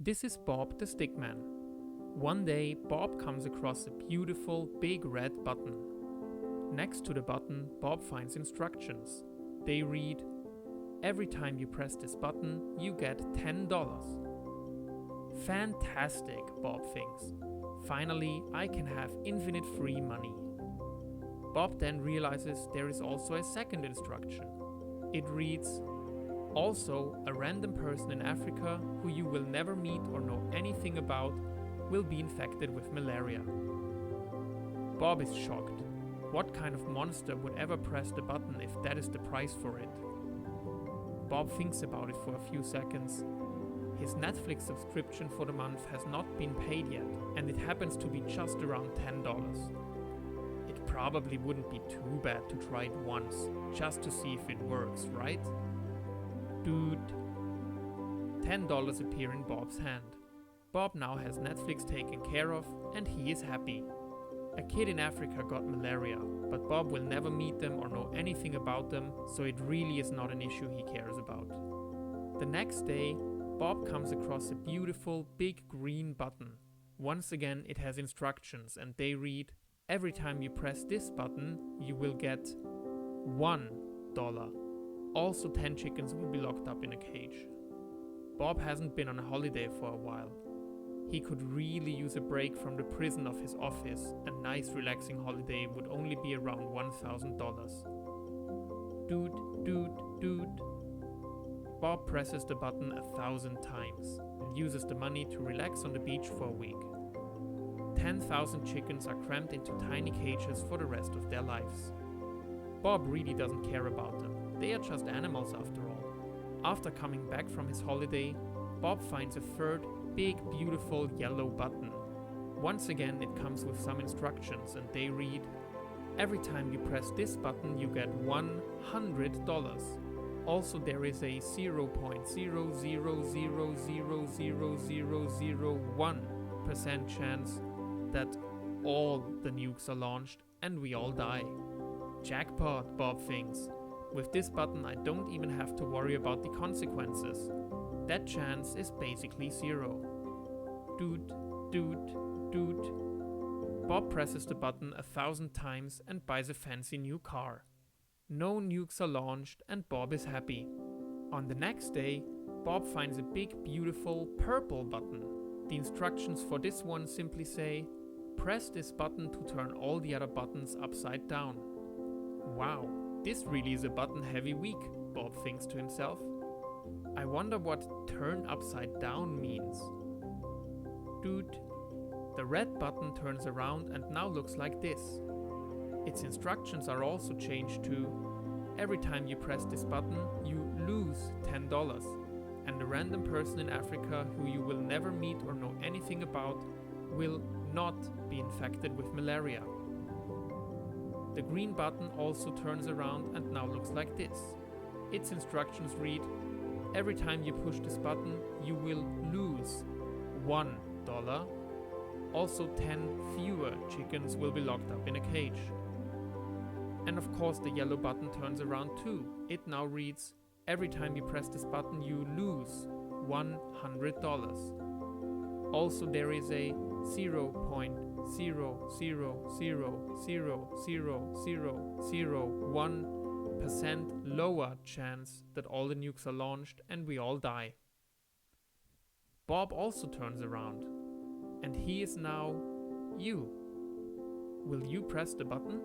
This is Bob the Stickman. One day, Bob comes across a beautiful big red button. Next to the button, Bob finds instructions. They read, "Every time you press this button, you get $10. Fantastic, Bob thinks. Finally, I can have infinite free money. Bob then realizes there is also a second instruction. It reads, "Also, a random person in Africa who you will never meet or know anything about will be infected with malaria." Bob is shocked. What kind of monster would ever press the button if that is the price for it? Bob thinks about it for a few seconds. His Netflix subscription for the month has not been paid yet, and it happens to be just around $10. It probably wouldn't be too bad to try it once, just to see if it works, right? Dude. $10 appear in Bob's hand. Bob now has Netflix taken care of, and he is happy. A kid in Africa got malaria, but Bob will never meet them or know anything about them, so it really is not an issue he cares about. The next day, Bob comes across a beautiful big green button. Once again, it has instructions, and they read, "Every time you press this button, you will get $1. Also 10 chickens will be locked up in a cage." Bob hasn't been on a holiday for a while. He could really use a break from the prison of his office. A nice relaxing holiday would only be around $1,000. Dude. Bob presses the button 1,000 times and uses the money to relax on the beach for a week. 10,000 chickens are crammed into tiny cages for the rest of their lives. Bob really doesn't care about them. They are just animals after all. After coming back from his holiday, Bob finds a third, big, beautiful yellow button. Once again, it comes with some instructions, and they read, "Every time you press this button, you get $100. Also, there is a 0.000000001% chance that all the nukes are launched and we all die." Jackpot, Bob thinks. With this button, I don't even have to worry about the consequences. That chance is basically zero. Dude. Bob presses the button 1,000 times and buys a fancy new car. No nukes are launched and Bob is happy. On the next day, Bob finds a big, beautiful purple button. The instructions for this one simply say, "Press this button to turn all the other buttons upside down." Wow, this really is a button-heavy week, Bob thinks to himself. I wonder what "turn upside down" means. Dude. The red button turns around and now looks like this. Its instructions are also changed to, "Every time you press this button, you lose $10. And a random person in Africa who you will never meet or know anything about will not be infected with malaria." The green button also turns around and now looks like this. Its instructions read, "Every time you push this button, you will lose $1. Also 10 fewer chickens will be locked up in a cage." And of course the yellow button turns around too. It now reads, "Every time you press this button, you lose $100. Also there is a 0.0000001% lower chance that all the nukes are launched and we all die." Bob also turns around, and he is now you. Will you press the button?